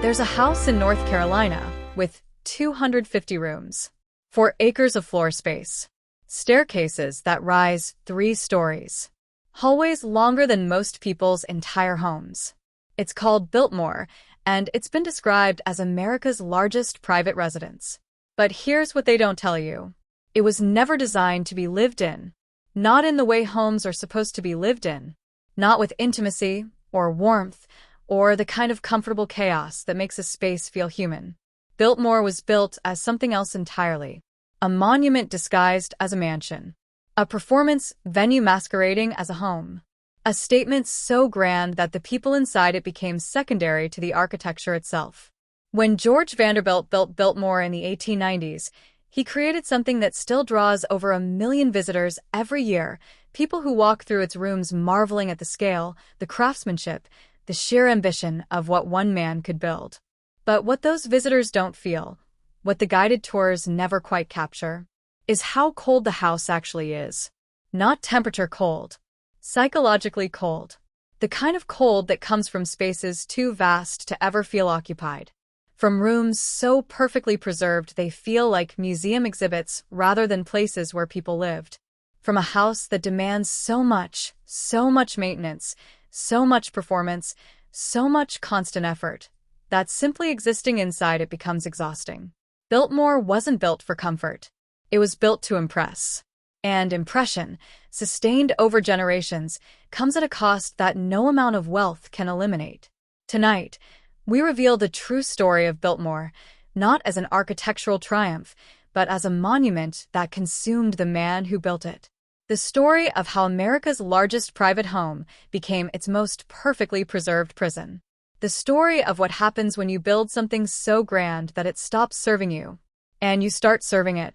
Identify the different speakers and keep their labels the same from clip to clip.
Speaker 1: There's a house in North Carolina with 250 rooms, 4 acres of floor space, staircases that rise 3 stories, hallways longer than most people's entire homes. It's called Biltmore, and it's been described as America's largest private residence. But here's what they don't tell you. It was never designed to be lived in. Not in the way homes are supposed to be lived in. Not with intimacy, or warmth, or the kind of comfortable chaos that makes a space feel human. Biltmore was built as something else entirely. A monument disguised as a mansion. A performance venue masquerading as a home. A statement so grand that the people inside it became secondary to the architecture itself. When George Vanderbilt built Biltmore in the 1890s, he created something that still draws over 1 million visitors every year, people who walk through its rooms marveling at the scale, the craftsmanship, the sheer ambition of what one man could build. But what those visitors don't feel, what the guided tours never quite capture, is how cold the house actually is. Not temperature cold. Psychologically cold. The kind of cold that comes from spaces too vast to ever feel occupied. From rooms so perfectly preserved they feel like museum exhibits rather than places where people lived. From a house that demands so much maintenance, so much performance, so much constant effort, that simply existing inside it becomes exhausting. Biltmore wasn't built for comfort. It was built to impress. And impression, sustained over generations, comes at a cost that no amount of wealth can eliminate. Tonight, we reveal the true story of Biltmore, not as an architectural triumph, but as a monument that consumed the man who built it. The story of how America's largest private home became its most perfectly preserved prison. The story of what happens when you build something so grand that it stops serving you, and you start serving it.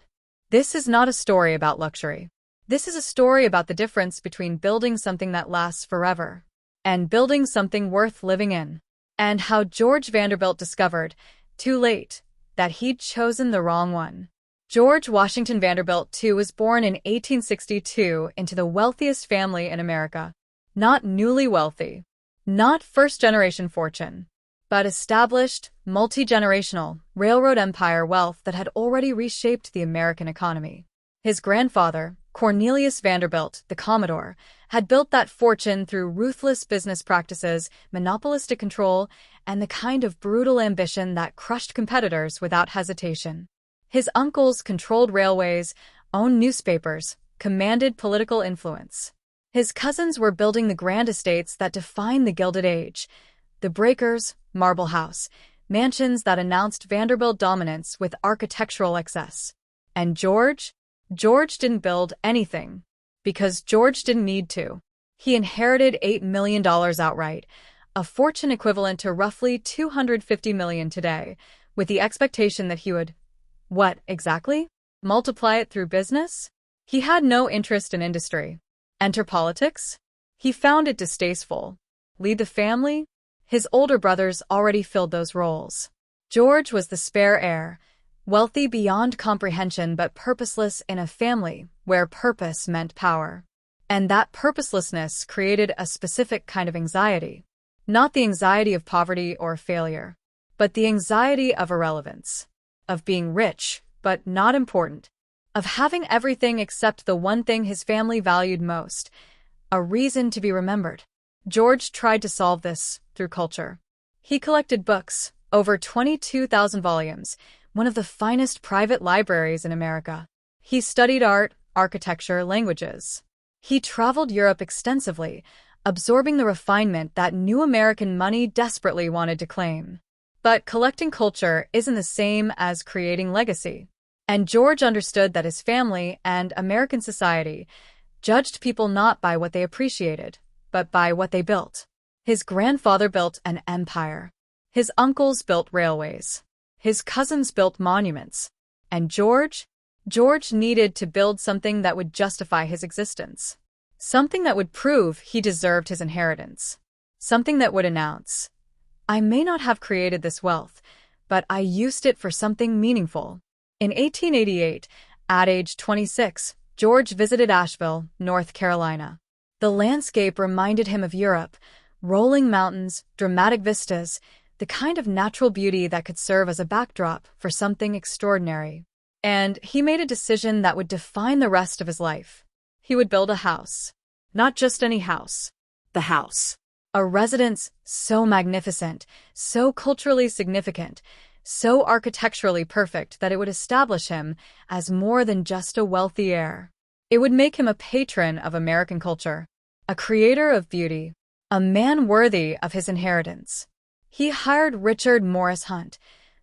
Speaker 1: This is not a story about luxury. This is a story about the difference between building something that lasts forever and building something worth living in. And how George Vanderbilt discovered, too late, that he'd chosen the wrong one. George Washington Vanderbilt II was born in 1862 into the wealthiest family in America. Not newly wealthy. Not first-generation fortune. But established, multi-generational, railroad empire wealth that had already reshaped the American economy. His grandfather, Cornelius Vanderbilt, the Commodore, had built that fortune through ruthless business practices, monopolistic control, and the kind of brutal ambition that crushed competitors without hesitation. His uncles controlled railways, owned newspapers, commanded political influence. His cousins were building the grand estates that defined the Gilded Age, the breakers, marble house, mansions that announced Vanderbilt dominance with architectural excess. And George didn't build anything, because George didn't need to. He inherited $8 million outright, a fortune equivalent to roughly $250 million today, with the expectation that he would, what exactly? Multiply it through business? He had no interest in industry. Enter politics? He found it distasteful. Lead the family? His older brothers already filled those roles. George was the spare heir, wealthy beyond comprehension but purposeless in a family where purpose meant power. And that purposelessness created a specific kind of anxiety. Not the anxiety of poverty or failure, but the anxiety of irrelevance. Of being rich, but not important. Of having everything except the one thing his family valued most, a reason to be remembered. George tried to solve this through culture. He collected books, over 22,000 volumes, one of the finest private libraries in America. He studied art, architecture, languages. He traveled Europe extensively, absorbing the refinement that new American money desperately wanted to claim. But collecting culture isn't the same as creating legacy. And George understood that his family and American society judged people not by what they appreciated, but by what they built. His grandfather built an empire. His uncles built railways. His cousins built monuments. And George needed to build something that would justify his existence. Something that would prove he deserved his inheritance. Something that would announce, I may not have created this wealth, but I used it for something meaningful. In 1888, at age 26, George visited Asheville, North Carolina. The landscape reminded him of Europe, rolling mountains, dramatic vistas, the kind of natural beauty that could serve as a backdrop for something extraordinary. And he made a decision that would define the rest of his life. He would build a house. Not just any house. The house. A residence so magnificent, so culturally significant, so architecturally perfect that it would establish him as more than just a wealthy heir. It would make him a patron of American culture, a creator of beauty, a man worthy of his inheritance. He hired Richard Morris Hunt,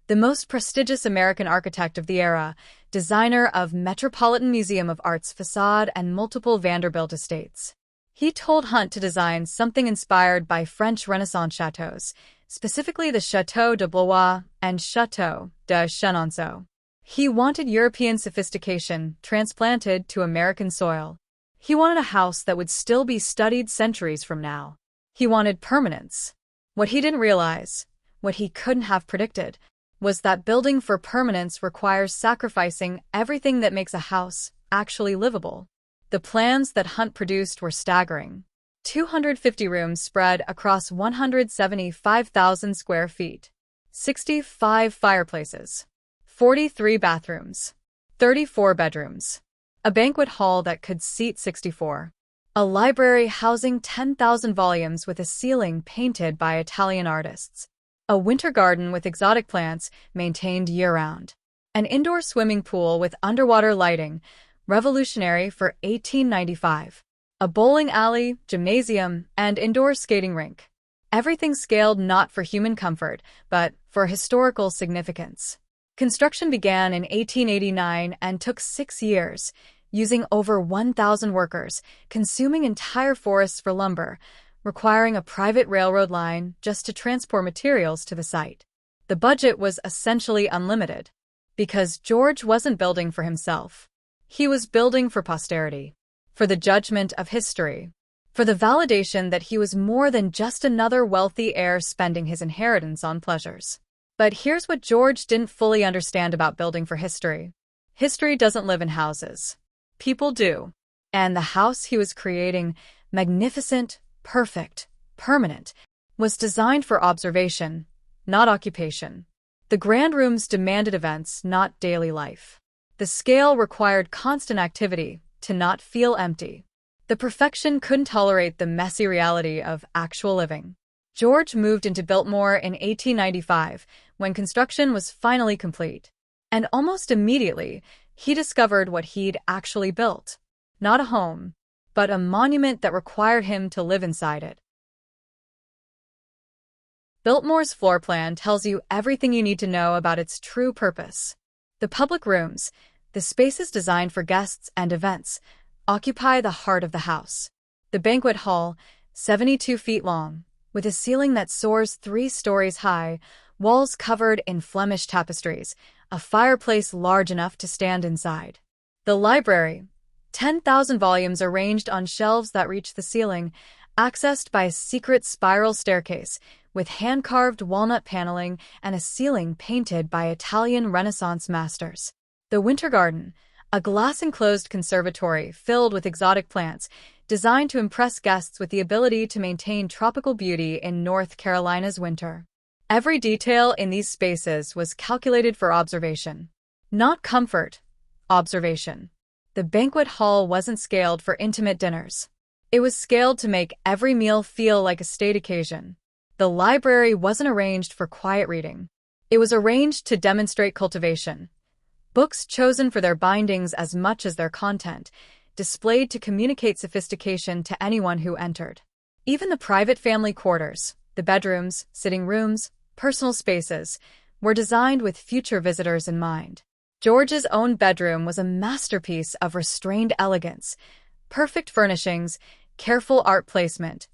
Speaker 1: the most prestigious American architect of the era, designer of Metropolitan Museum of Art's facade and multiple Vanderbilt estates. He told Hunt to design something inspired by French Renaissance chateaux, specifically the Château de Blois and Château de Chenonceau. He wanted European sophistication transplanted to American soil. He wanted a house that would still be studied centuries from now. He wanted permanence. What he didn't realize, what he couldn't have predicted, was that building for permanence requires sacrificing everything that makes a house actually livable. The plans that Hunt produced were staggering. 250 rooms spread across 175,000 square feet, 65 fireplaces, 43 bathrooms, 34 bedrooms, a banquet hall that could seat 64, a library housing 10,000 volumes with a ceiling painted by Italian artists, a winter garden with exotic plants maintained year-round, an indoor swimming pool with underwater lighting, revolutionary for 1895, a bowling alley, gymnasium, and indoor skating rink. Everything scaled not for human comfort, but for historical significance. Construction began in 1889 and took 6 years, using over 1,000 workers, consuming entire forests for lumber, requiring a private railroad line just to transport materials to the site. The budget was essentially unlimited, because George wasn't building for himself. He was building for posterity, for the judgment of history, for the validation that he was more than just another wealthy heir spending his inheritance on pleasures. But here's what George didn't fully understand about building for history. History doesn't live in houses. People do. And the house he was creating, magnificent, perfect, permanent, was designed for observation, not occupation. The grand rooms demanded events, not daily life. The scale required constant activity to not feel empty. The perfection couldn't tolerate the messy reality of actual living. George moved into Biltmore in 1895, when construction was finally complete. And almost immediately, he discovered what he'd actually built. Not a home, but a monument that required him to live inside it. Biltmore's floor plan tells you everything you need to know about its true purpose. The public rooms, the spaces designed for guests and events, occupy the heart of the house. The banquet hall, 72 feet long, with a ceiling that soars 3 stories high, walls covered in Flemish tapestries, a fireplace large enough to stand inside. The library, 10,000 volumes arranged on shelves that reach the ceiling, accessed by a secret spiral staircase, with hand-carved walnut paneling and a ceiling painted by Italian Renaissance masters. The winter garden, a glass-enclosed conservatory filled with exotic plants, designed to impress guests with the ability to maintain tropical beauty in North Carolina's winter. Every detail in these spaces was calculated for observation. Not comfort, observation. The banquet hall wasn't scaled for intimate dinners. It was scaled to make every meal feel like a state occasion. The library wasn't arranged for quiet reading. It was arranged to demonstrate cultivation. Books chosen for their bindings as much as their content, displayed to communicate sophistication to anyone who entered. Even the private family quarters, the bedrooms, sitting rooms, personal spaces, were designed with future visitors in mind. George's own bedroom was a masterpiece of restrained elegance, perfect furnishings, careful art placement,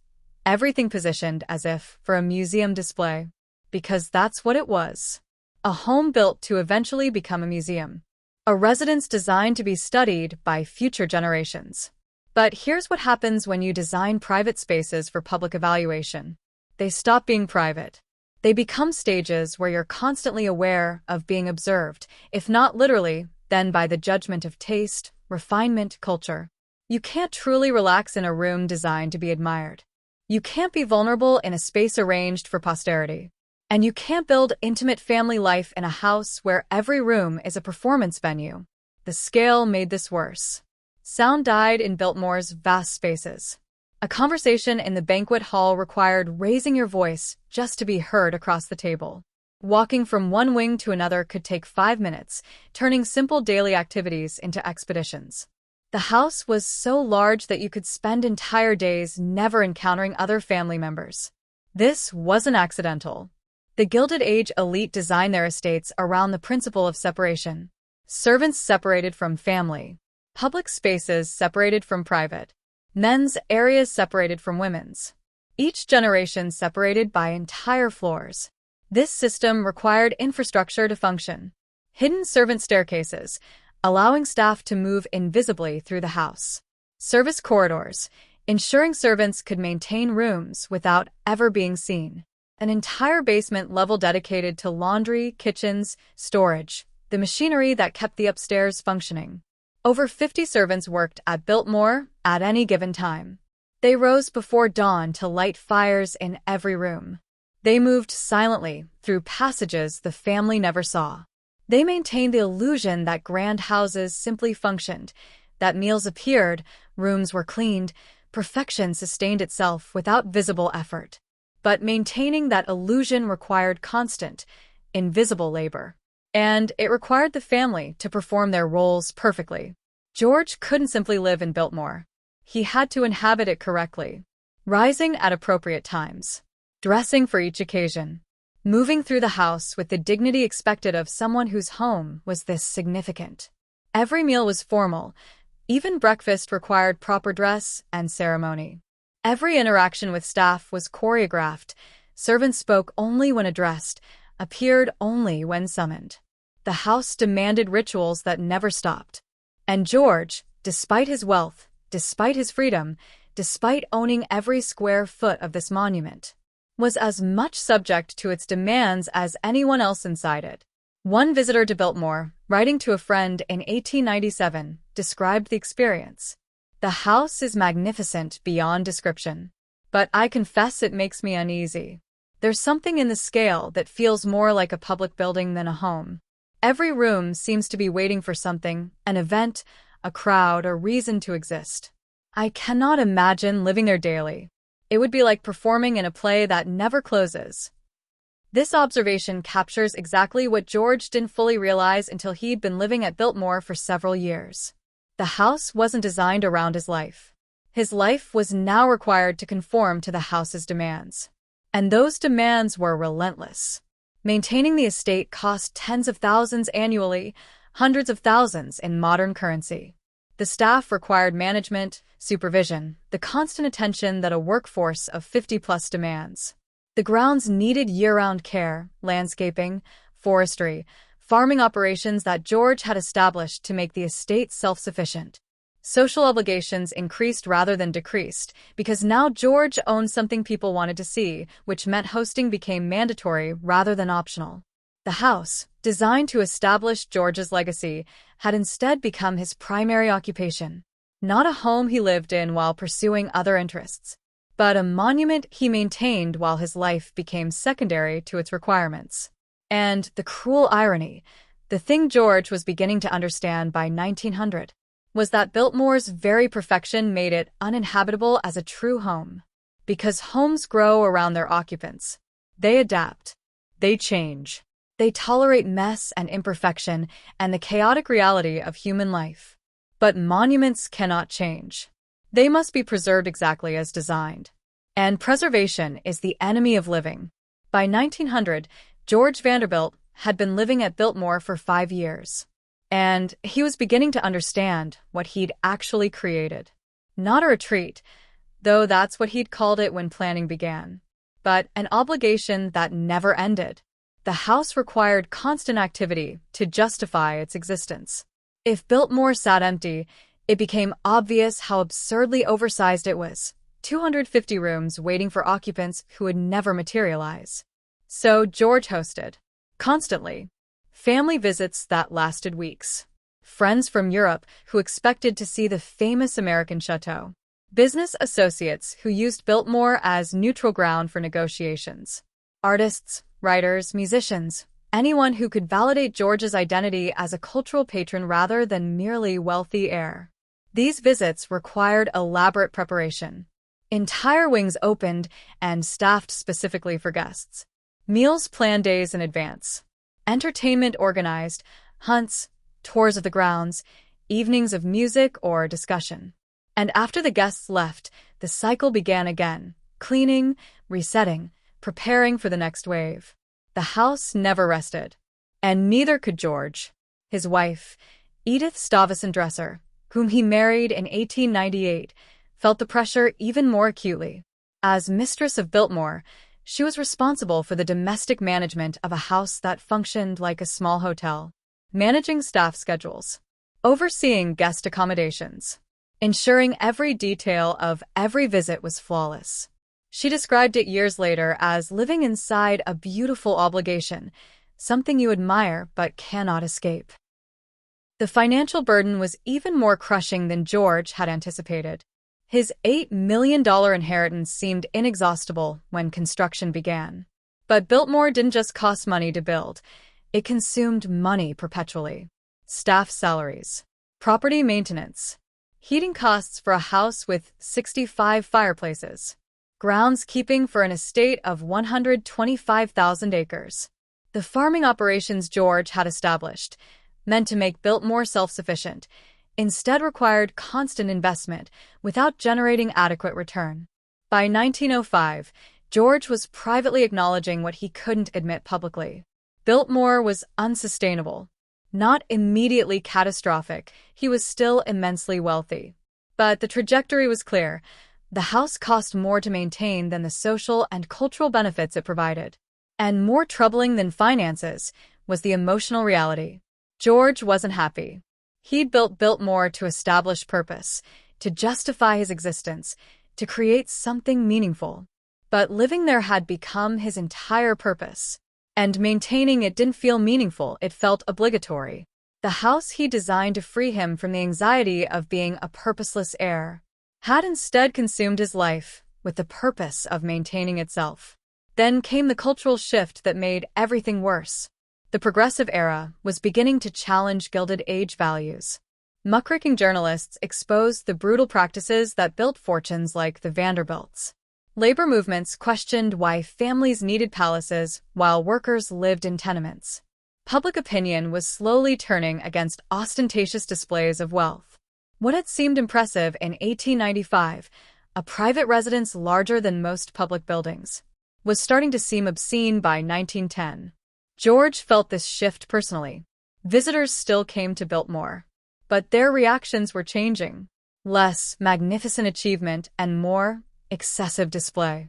Speaker 1: everything positioned as if for a museum display. Because that's what it was. A home built to eventually become a museum. A residence designed to be studied by future generations. But here's what happens when you design private spaces for public evaluation. They stop being private. They become stages where you're constantly aware of being observed, if not literally, then by the judgment of taste, refinement, culture. You can't truly relax in a room designed to be admired. You can't be vulnerable in a space arranged for posterity. And you can't build intimate family life in a house where every room is a performance venue. The scale made this worse. Sound died in Biltmore's vast spaces. A conversation in the banquet hall required raising your voice just to be heard across the table. Walking from one wing to another could take 5 minutes, turning simple daily activities into expeditions. The house was so large that you could spend entire days never encountering other family members. This wasn't accidental. The Gilded Age elite designed their estates around the principle of separation. Servants separated from family. Public spaces separated from private. Men's areas separated from women's. Each generation separated by entire floors. This system required infrastructure to function. Hidden servant staircases, allowing staff to move invisibly through the house. Service corridors, ensuring servants could maintain rooms without ever being seen. An entire basement level dedicated to laundry, kitchens, storage, the machinery that kept the upstairs functioning. Over 50 servants worked at Biltmore at any given time. They rose before dawn to light fires in every room. They moved silently through passages the family never saw. They maintained the illusion that grand houses simply functioned, that meals appeared, rooms were cleaned, perfection sustained itself without visible effort. But maintaining that illusion required constant, invisible labor. And it required the family to perform their roles perfectly. George couldn't simply live in Biltmore. He had to inhabit it correctly, rising at appropriate times, dressing for each occasion, moving through the house with the dignity expected of someone whose home was this significant. Every meal was formal. Even breakfast required proper dress and ceremony. Every interaction with staff was choreographed. Servants spoke only when addressed, appeared only when summoned. The house demanded rituals that never stopped. And George, despite his wealth, despite his freedom, despite owning every square foot of this monument, was as much subject to its demands as anyone else inside it. One visitor to Biltmore, writing to a friend in 1897, described the experience. The house is magnificent beyond description, but I confess it makes me uneasy. There's something in the scale that feels more like a public building than a home. Every room seems to be waiting for something, an event, a crowd, a reason to exist. I cannot imagine living there daily. It would be like performing in a play that never closes. This observation captures exactly what George didn't fully realize until he'd been living at Biltmore for several years. The house wasn't designed around his life. His life was now required to conform to the house's demands. And those demands were relentless. Maintaining the estate cost tens of thousands annually, hundreds of thousands in modern currency. The staff required management, supervision, the constant attention that a workforce of 50-plus demands. The grounds needed year-round care, landscaping, forestry, farming operations that George had established to make the estate self-sufficient. Social obligations increased rather than decreased, because now George owned something people wanted to see, which meant hosting became mandatory rather than optional. The house, designed to establish George's legacy, had instead become his primary occupation. Not a home he lived in while pursuing other interests, but a monument he maintained while his life became secondary to its requirements. And the cruel irony, the thing George was beginning to understand by 1900, was that Biltmore's very perfection made it uninhabitable as a true home. Because homes grow around their occupants. They adapt. They change. They tolerate mess and imperfection and the chaotic reality of human life. But monuments cannot change. They must be preserved exactly as designed. And preservation is the enemy of living. By 1900, George Vanderbilt had been living at Biltmore for 5 years. And he was beginning to understand what he'd actually created. Not a retreat, though that's what he'd called it when planning began, but an obligation that never ended. The house required constant activity to justify its existence. If Biltmore sat empty, it became obvious how absurdly oversized it was. 250 rooms waiting for occupants who would never materialize. So George hosted, constantly, family visits that lasted weeks. Friends from Europe who expected to see the famous American chateau. Business associates who used Biltmore as neutral ground for negotiations. Artists, writers, musicians, anyone who could validate George's identity as a cultural patron rather than merely wealthy heir. These visits required elaborate preparation. Entire wings opened and staffed specifically for guests. Meals planned days in advance. Entertainment organized, hunts, tours of the grounds, evenings of music or discussion. And after the guests left, the cycle began again, cleaning, resetting, preparing for the next wave. The house never rested. And neither could George. His wife, Edith Stuyvesant Dresser, whom he married in 1898, felt the pressure even more acutely. As mistress of Biltmore, she was responsible for the domestic management of a house that functioned like a small hotel, managing staff schedules, overseeing guest accommodations, ensuring every detail of every visit was flawless. She described it years later as living inside a beautiful obligation, something you admire but cannot escape. The financial burden was even more crushing than George had anticipated. His $8 million inheritance seemed inexhaustible when construction began. But Biltmore didn't just cost money to build. It consumed money perpetually. Staff salaries, property maintenance, heating costs for a house with 65 fireplaces, groundskeeping for an estate of 125,000 acres. The farming operations George had established, meant to make Biltmore self-sufficient, instead required constant investment without generating adequate return. By 1905, George was privately acknowledging what he couldn't admit publicly. Biltmore was unsustainable. Not immediately catastrophic, he was still immensely wealthy. But the trajectory was clear. The house cost more to maintain than the social and cultural benefits it provided. And more troubling than finances was the emotional reality. George wasn't happy. He'd built Biltmore to establish purpose, to justify his existence, to create something meaningful. But living there had become his entire purpose. And maintaining it didn't feel meaningful, it felt obligatory. The house he designed to free him from the anxiety of being a purposeless heir had instead consumed his life with the purpose of maintaining itself. Then came the cultural shift that made everything worse. The progressive era was beginning to challenge Gilded Age values. Muckraking journalists exposed the brutal practices that built fortunes like the Vanderbilts. Labor movements questioned why families needed palaces while workers lived in tenements. Public opinion was slowly turning against ostentatious displays of wealth. What had seemed impressive in 1895, a private residence larger than most public buildings, was starting to seem obscene by 1910. George felt this shift personally. Visitors still came to Biltmore, but their reactions were changing. Less magnificent achievement and more excessive display.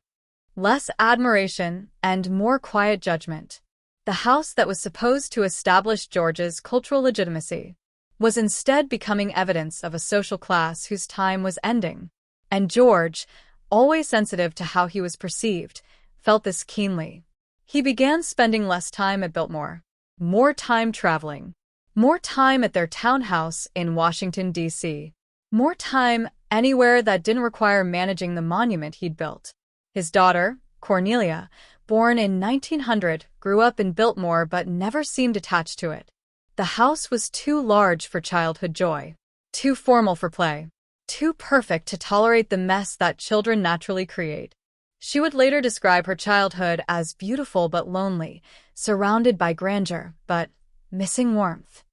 Speaker 1: Less admiration and more quiet judgment. The house that was supposed to establish George's cultural legitimacy was instead becoming evidence of a social class whose time was ending. And George, always sensitive to how he was perceived, felt this keenly. He began spending less time at Biltmore, more time traveling, more time at their townhouse in Washington, D.C., more time anywhere that didn't require managing the monument he'd built. His daughter, Cornelia, born in 1900, grew up in Biltmore but never seemed attached to it. The house was too large for childhood joy, too formal for play, too perfect to tolerate the mess that children naturally create. She would later describe her childhood as beautiful but lonely, surrounded by grandeur, but missing warmth.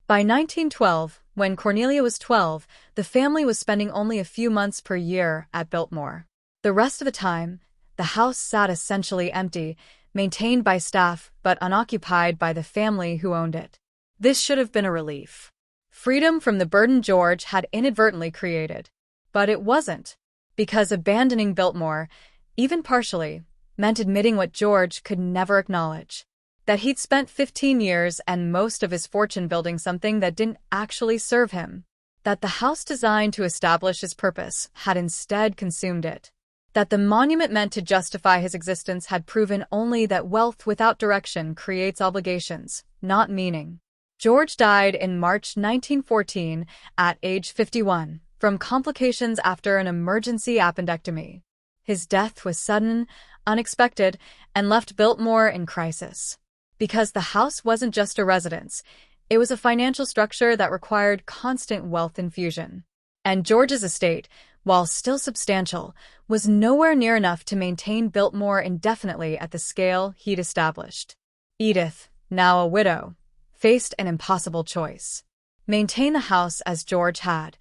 Speaker 1: By 1912, when Cornelia was 12, the family was spending only a few months per year at Biltmore. The rest of the time, the house sat essentially empty, maintained by staff but unoccupied by the family who owned it. This should have been a relief. Freedom from the burden George had inadvertently created. But it wasn't, because abandoning Biltmore, even partially, meant admitting what George could never acknowledge. That he'd spent 15 years and most of his fortune building something that didn't actually serve him. That the house designed to establish his purpose had instead consumed it. That the monument meant to justify his existence had proven only that wealth without direction creates obligations, not meaning. George died in March 1914 at age 51 from complications after an emergency appendectomy. His death was sudden, unexpected, and left Biltmore in crisis. Because the house wasn't just a residence, it was a financial structure that required constant wealth infusion. And George's estate, while still substantial, was nowhere near enough to maintain Biltmore indefinitely at the scale he'd established. Edith, now a widow, faced an impossible choice. Maintain the house as George had,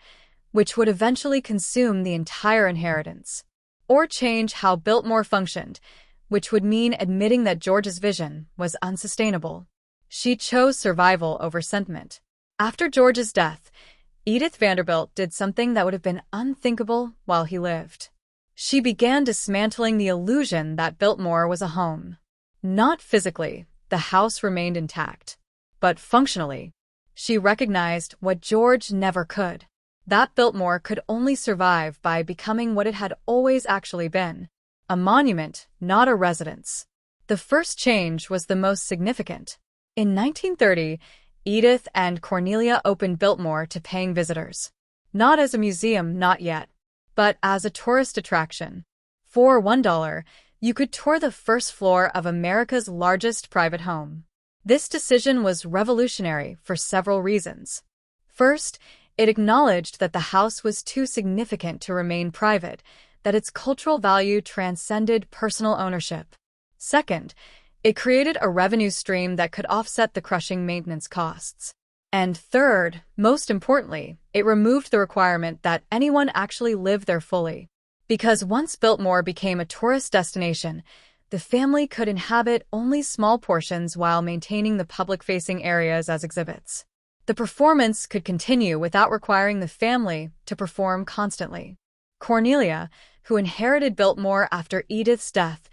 Speaker 1: which would eventually consume the entire inheritance, or change how Biltmore functioned, which would mean admitting that George's vision was unsustainable. She chose survival over sentiment. After George's death, Edith Vanderbilt did something that would have been unthinkable while he lived. She began dismantling the illusion that Biltmore was a home. Not physically, the house remained intact, but functionally. She recognized what George never could, that Biltmore could only survive by becoming what it had always actually been, a monument, not a residence. The first change was the most significant. In 1930, Edith and Cornelia opened Biltmore to paying visitors. Not as a museum, not yet, but as a tourist attraction. For $1, you could tour the first floor of America's largest private home. This decision was revolutionary for several reasons. First, it acknowledged that the house was too significant to remain private, that its cultural value transcended personal ownership. Second, it created a revenue stream that could offset the crushing maintenance costs. And third, most importantly, it removed the requirement that anyone actually live there fully. Because once Biltmore became a tourist destination, the family could inhabit only small portions while maintaining the public-facing areas as exhibits. The performance could continue without requiring the family to perform constantly. Cornelia, who inherited Biltmore after Edith's death,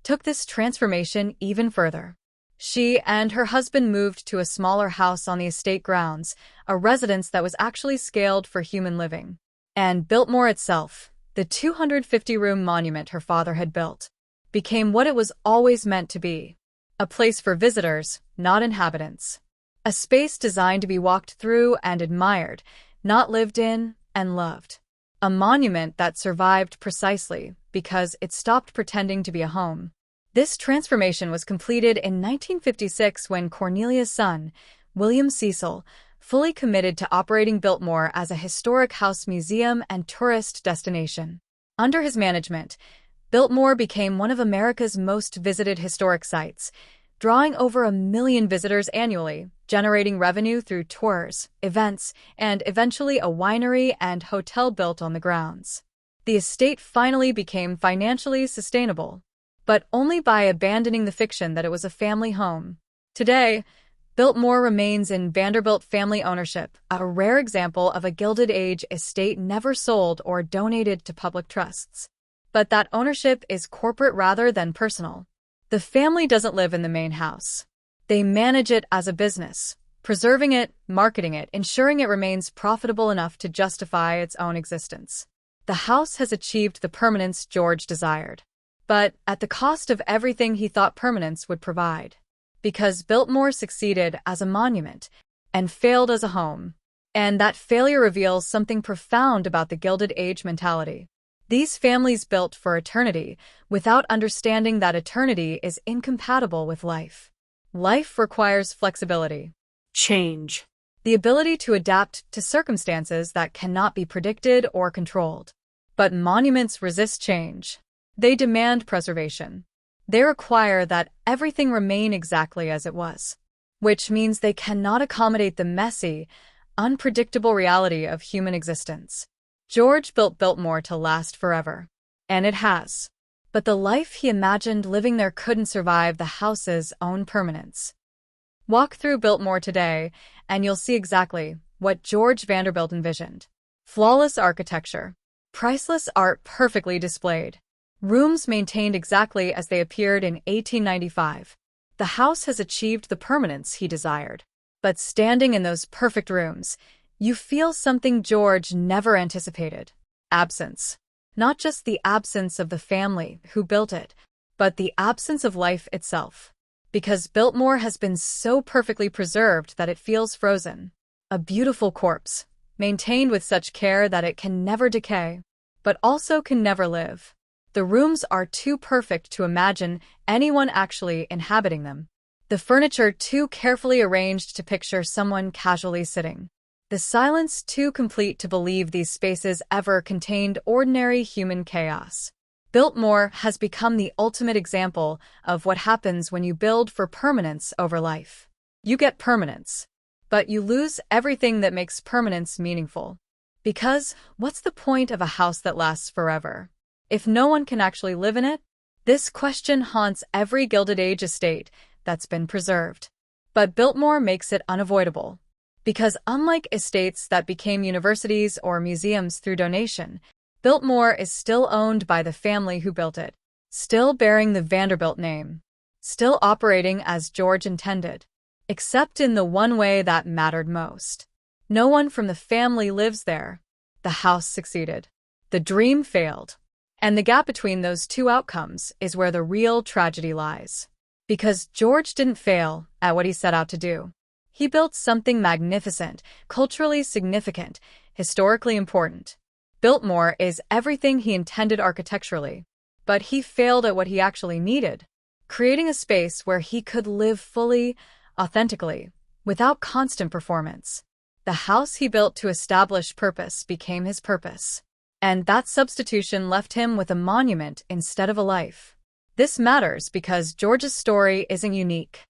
Speaker 1: took this transformation even further. She and her husband moved to a smaller house on the estate grounds, a residence that was actually scaled for human living. And Biltmore itself, the 250-room monument her father had built, became what it was always meant to be. A place for visitors, not inhabitants. A space designed to be walked through and admired, not lived in and loved. A monument that survived precisely because it stopped pretending to be a home. This transformation was completed in 1956 when Cornelia's son, William Cecil, fully committed to operating Biltmore as a historic house museum and tourist destination. Under his management, Biltmore became one of America's most visited historic sites, drawing over 1 million visitors annually, generating revenue through tours, events, and eventually a winery and hotel built on the grounds. The estate finally became financially sustainable, but only by abandoning the fiction that it was a family home. Today, Biltmore remains in Vanderbilt family ownership, a rare example of a Gilded Age estate never sold or donated to public trusts. But that ownership is corporate rather than personal. The family doesn't live in the main house. They manage it as a business, preserving it, marketing it, ensuring it remains profitable enough to justify its own existence. The house has achieved the permanence George desired, but at the cost of everything he thought permanence would provide. Because Biltmore succeeded as a monument and failed as a home. And that failure reveals something profound about the Gilded Age mentality. These families built for eternity without understanding that eternity is incompatible with life. Life requires flexibility, change, the ability to adapt to circumstances that cannot be predicted or controlled. But monuments resist change. They demand preservation. They require that everything remain exactly as it was, which means they cannot accommodate the messy, unpredictable reality of human existence. George built Biltmore to last forever, and it has. But the life he imagined living there couldn't survive the house's own permanence. Walk through Biltmore today, and you'll see exactly what George Vanderbilt envisioned. Flawless architecture, priceless art perfectly displayed, rooms maintained exactly as they appeared in 1895. The house has achieved the permanence he desired. But standing in those perfect rooms, you feel something George never anticipated. Absence. Not just the absence of the family who built it, but the absence of life itself. Because Biltmore has been so perfectly preserved that it feels frozen. A beautiful corpse, maintained with such care that it can never decay, but also can never live. The rooms are too perfect to imagine anyone actually inhabiting them. The furniture too carefully arranged to picture someone casually sitting. The silence too complete to believe these spaces ever contained ordinary human chaos. Biltmore has become the ultimate example of what happens when you build for permanence over life. You get permanence, but you lose everything that makes permanence meaningful. Because what's the point of a house that lasts forever if no one can actually live in it? This question haunts every Gilded Age estate that's been preserved. But Biltmore makes it unavoidable. Because unlike estates that became universities or museums through donation, Biltmore is still owned by the family who built it, still bearing the Vanderbilt name, still operating as George intended, except in the one way that mattered most. No one from the family lives there. The house succeeded. The dream failed. And the gap between those two outcomes is where the real tragedy lies. Because George didn't fail at what he set out to do. He built something magnificent, culturally significant, historically important. Biltmore is everything he intended architecturally. But he failed at what he actually needed, creating a space where he could live fully, authentically, without constant performance. The house he built to establish purpose became his purpose. And that substitution left him with a monument instead of a life. This matters because George's story isn't unique.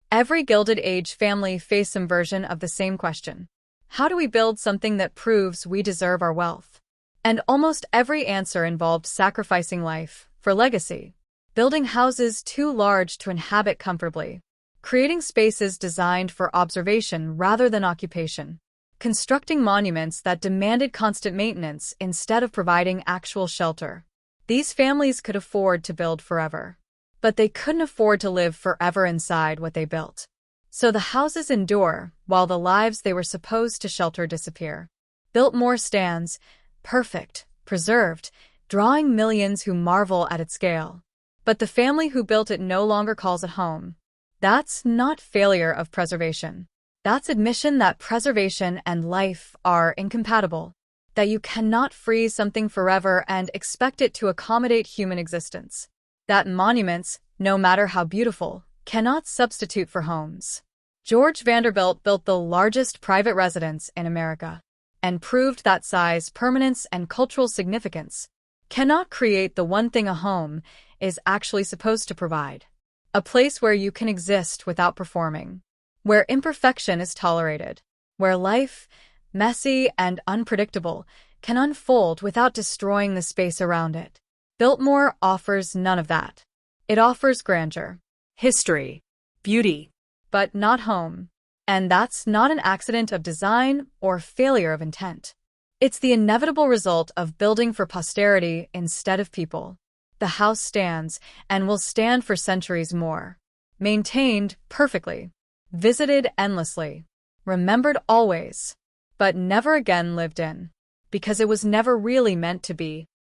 Speaker 1: Every Gilded Age family faced some version of the same question. How do we build something that proves we deserve our wealth? And almost every answer involved sacrificing life for legacy, building houses too large to inhabit comfortably, creating spaces designed for observation rather than occupation, constructing monuments that demanded constant maintenance instead of providing actual shelter. These families could afford to build forever, but they couldn't afford to live forever inside what they built. So the houses endure while the lives they were supposed to shelter disappear. Biltmore stands, perfect, preserved, drawing millions who marvel at its scale. But the family who built it no longer calls it home. That's not failure of preservation. That's admission that preservation and life are incompatible, that you cannot freeze something forever and expect it to accommodate human existence, that monuments, no matter how beautiful, cannot substitute for homes. George Vanderbilt built the largest private residence in America and proved that size, permanence, and cultural significance cannot create the one thing a home is actually supposed to provide: a place where you can exist without performing, where imperfection is tolerated, where life, messy and unpredictable, can unfold without destroying the space around it. Biltmore offers none of that. It offers grandeur, history, beauty, but not home. And that's not an accident of design or failure of intent. It's the inevitable result of building for posterity instead of people. The house stands and will stand for centuries more. Maintained perfectly, visited endlessly, remembered always, but never again lived in, because it was never really meant to be.